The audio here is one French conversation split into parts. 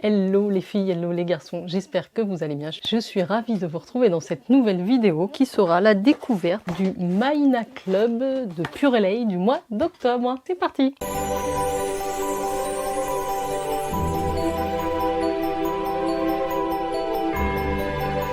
Hello les filles, hello les garçons, j'espère que vous allez bien. Je suis ravie de vous retrouver dans cette nouvelle vidéo qui sera la découverte du Mahina Club de Purelei du mois d'octobre. C'est parti!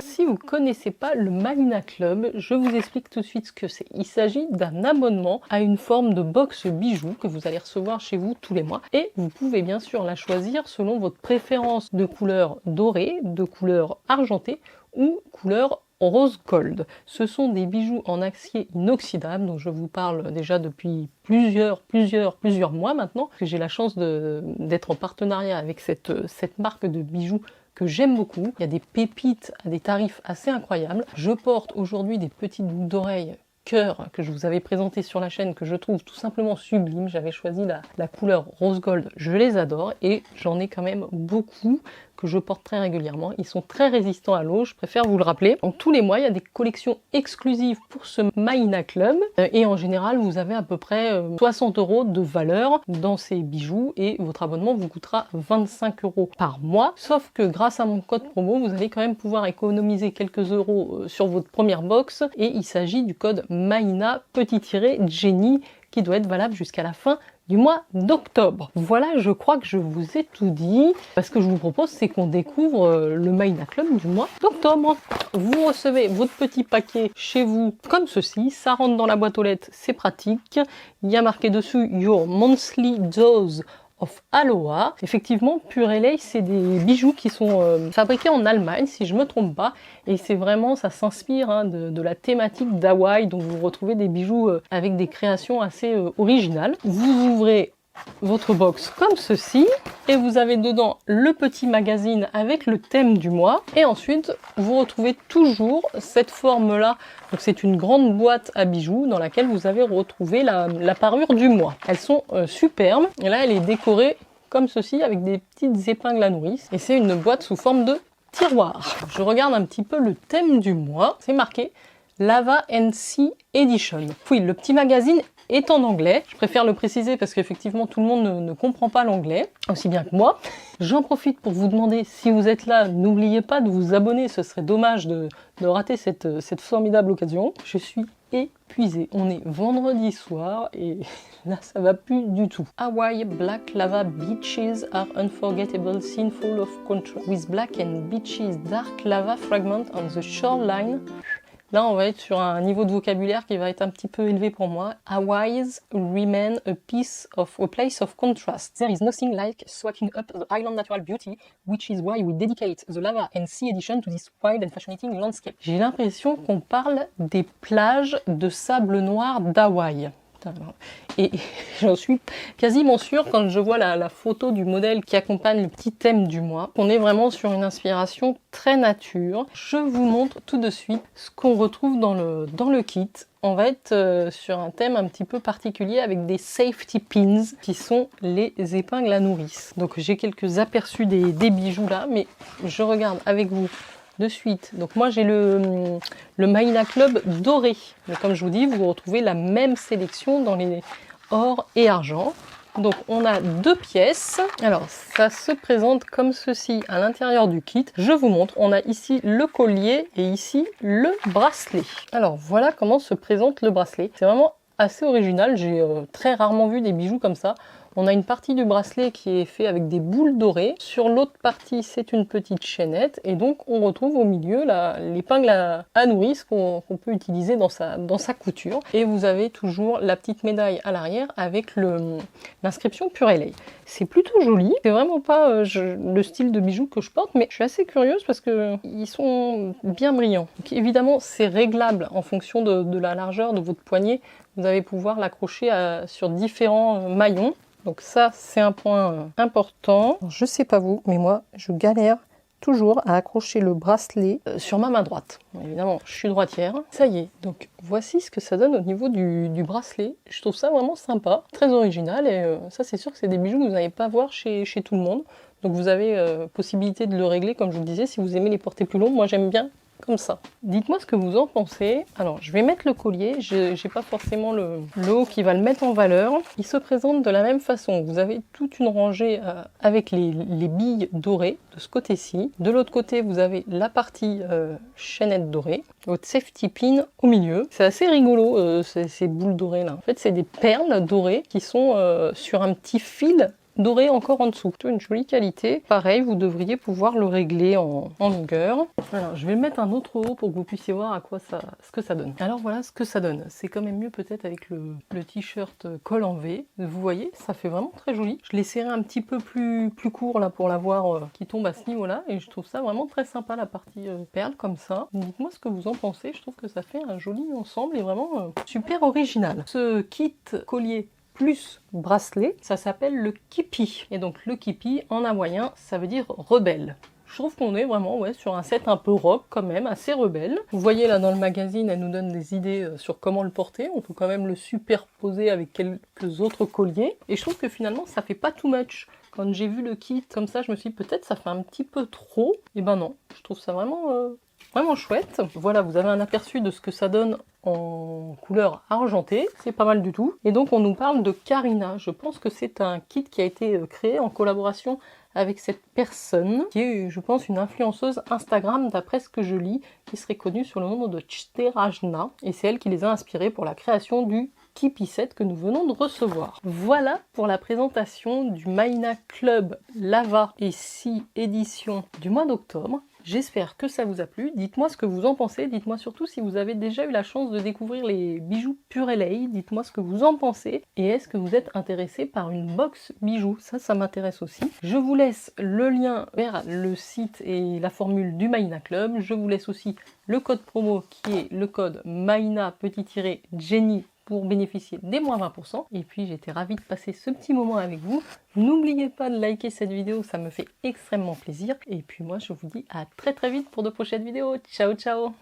Si vous ne connaissez pas le Mahina Club, je vous explique tout de suite ce que c'est. Il s'agit d'un abonnement à une forme de box bijoux que vous allez recevoir chez vous tous les mois. Et vous pouvez bien sûr la choisir selon votre préférence de couleur dorée, de couleur argentée ou couleur rose gold. Ce sont des bijoux en acier inoxydable dont je vous parle déjà depuis plusieurs mois maintenant, que j'ai la chance d'être en partenariat avec cette marque de bijoux que j'aime beaucoup. Il y a des pépites à des tarifs assez incroyables. Je porte aujourd'hui des petites boucles d'oreilles cœur que je vous avais présenté sur la chaîne, que je trouve tout simplement sublime. J'avais choisi la couleur rose gold, je les adore et j'en ai quand même beaucoup que je porte très régulièrement. Ils sont très résistants à l'eau, je préfère vous le rappeler. Donc tous les mois, il y a des collections exclusives pour ce Mahina Club et en général, vous avez à peu près 60 € de valeur dans ces bijoux et votre abonnement vous coûtera 25 € par mois. Sauf que grâce à mon code promo, vous allez quand même pouvoir économiser quelques euros sur votre première box et il s'agit du code Mahina _Jenny qui doit être valable jusqu'à la fin du mois d'octobre. Voilà, je crois que je vous ai tout dit. Ce que je vous propose, c'est qu'on découvre le Mahina Club du mois d'octobre. Vous recevez votre petit paquet chez vous comme ceci. Ça rentre dans la boîte aux lettres, c'est pratique. Il y a marqué dessus Your Monthly Dose of Aloha. Effectivement, Purelei, c'est des bijoux qui sont fabriqués en Allemagne, si je me trompe pas, et c'est vraiment, ça s'inspire de la thématique d'Hawaï, donc vous retrouvez des bijoux avec des créations assez originales. Vous ouvrez votre box comme ceci et vous avez dedans le petit magazine avec le thème du mois et ensuite vous retrouvez toujours cette forme là, donc c'est une grande boîte à bijoux dans laquelle vous avez retrouvé la parure du mois. Elles sont superbes et là elle est décorée comme ceci avec des petites épingles à nourrice et c'est une boîte sous forme de tiroir. Je regarde un petit peu le thème du mois, c'est marqué Lava and Sea Edition. Oui, le petit magazine est en anglais. Je préfère le préciser parce qu'effectivement tout le monde ne comprend pas l'anglais, aussi bien que moi. J'en profite pour vous demander, si vous êtes là, n'oubliez pas de vous abonner, ce serait dommage de rater cette formidable occasion. Je suis épuisée. On est vendredi soir et là ça va plus du tout. Hawaii Black Lava Beaches are unforgettable, scene full of contrast. With black and beaches, dark lava fragment on the shoreline. Là, on va être sur un niveau de vocabulaire qui va être un petit peu élevé pour moi. Hawaii's remain a place of contrast. There is nothing like soaking up the island natural beauty, which is why we dedicate the Lava and Sea Edition to this wild and fascinating landscape. J'ai l'impression qu'on parle des plages de sable noir d'Hawaï. Et j'en suis quasiment sûre quand je vois la photo du modèle qui accompagne le petit thème du mois, qu'on est vraiment sur une inspiration très nature. Je vous montre tout de suite ce qu'on retrouve dans le kit. On va être sur un thème un petit peu particulier avec des safety pins qui sont les épingles à nourrice. Donc j'ai quelques aperçus des bijoux là, mais je regarde avec vous de suite. Donc moi j'ai le Mahina Club doré. Mais comme je vous dis, vous retrouvez la même sélection dans les or et argent. Donc on a deux pièces. Alors ça se présente comme ceci à l'intérieur du kit. Je vous montre. On a ici le collier et ici le bracelet. Alors voilà comment se présente le bracelet. C'est vraiment assez original. J'ai très rarement vu des bijoux comme ça. On a une partie du bracelet qui est fait avec des boules dorées. Sur l'autre partie, c'est une petite chaînette. Et donc, on retrouve au milieu l'épingle à nourrice qu'on peut utiliser dans sa couture. Et vous avez toujours la petite médaille à l'arrière avec l'inscription Purelei. C'est plutôt joli. C'est vraiment pas le style de bijoux que je porte, mais je suis assez curieuse parce qu'ils sont bien brillants. Donc, évidemment, c'est réglable en fonction de la largeur de votre poignet. Vous allez pouvoir l'accrocher sur différents maillons. Donc ça, c'est un point important. Je sais pas vous, mais moi, je galère toujours à accrocher le bracelet sur ma main droite. Évidemment, je suis droitière. Ça y est, donc voici ce que ça donne au niveau du bracelet. Je trouve ça vraiment sympa, très original. Et ça, c'est sûr que c'est des bijoux que vous n'allez pas voir chez tout le monde. Donc vous avez possibilité de le régler, comme je vous le disais, si vous aimez les porter plus longs. Moi, j'aime bien comme ça. Dites-moi ce que vous en pensez. Alors, je vais mettre le collier. Je n'ai pas forcément le haut qui va le mettre en valeur. Il se présente de la même façon. Vous avez toute une rangée avec les billes dorées de ce côté-ci. De l'autre côté, vous avez la partie chaînette dorée. Votre safety pin au milieu. C'est assez rigolo, ces boules dorées là. En fait, c'est des perles dorées qui sont sur un petit fil doré encore en dessous. Plutôt une jolie qualité. Pareil, vous devriez pouvoir le régler en longueur. Alors, je vais mettre un autre haut pour que vous puissiez voir à quoi ce que ça donne. Alors voilà ce que ça donne. C'est quand même mieux peut-être avec le t-shirt col en V. Vous voyez, ça fait vraiment très joli. Je l'ai serré un petit peu plus court là pour l'avoir qui tombe à ce niveau-là. Et je trouve ça vraiment très sympa la partie perle comme ça. Dites-moi ce que vous en pensez. Je trouve que ça fait un joli ensemble et vraiment super original. Ce kit collier plus bracelet, ça s'appelle le Kipi. Et donc le Kipi, en hawaïen, ça veut dire rebelle. Je trouve qu'on est vraiment sur un set un peu rock quand même, assez rebelle. Vous voyez là dans le magazine, elle nous donne des idées sur comment le porter. On peut quand même le superposer avec quelques autres colliers. Et je trouve que finalement, ça fait pas too much. Quand j'ai vu le kit comme ça, je me suis dit peut-être ça fait un petit peu trop. Et ben non, je trouve ça vraiment chouette. Voilà, vous avez un aperçu de ce que ça donne en couleur argentée, c'est pas mal du tout. Et donc on nous parle de Karina. Je pense que c'est un kit qui a été créé en collaboration avec cette personne, qui est, je pense, une influenceuse Instagram, d'après ce que je lis, qui serait connue sur le nom de Chterajna. Et c'est elle qui les a inspirés pour la création du Kipi set que nous venons de recevoir. Voilà pour la présentation du Maïna Club Lava et 6 édition du mois d'octobre. J'espère que ça vous a plu. Dites-moi ce que vous en pensez. Dites-moi surtout si vous avez déjà eu la chance de découvrir les bijoux Purelei. Dites-moi ce que vous en pensez. Et est-ce que vous êtes intéressé par une box bijoux? Ça m'intéresse aussi. Je vous laisse le lien vers le site et la formule du Maïna Club. Je vous laisse aussi le code promo qui est le code Maïna-Jenny pour bénéficier des moins 20%. Et puis j'étais ravie de passer ce petit moment avec vous. N'oubliez pas de liker cette vidéo, ça me fait extrêmement plaisir. Et puis moi je vous dis à très vite pour de prochaines vidéos. Ciao ciao!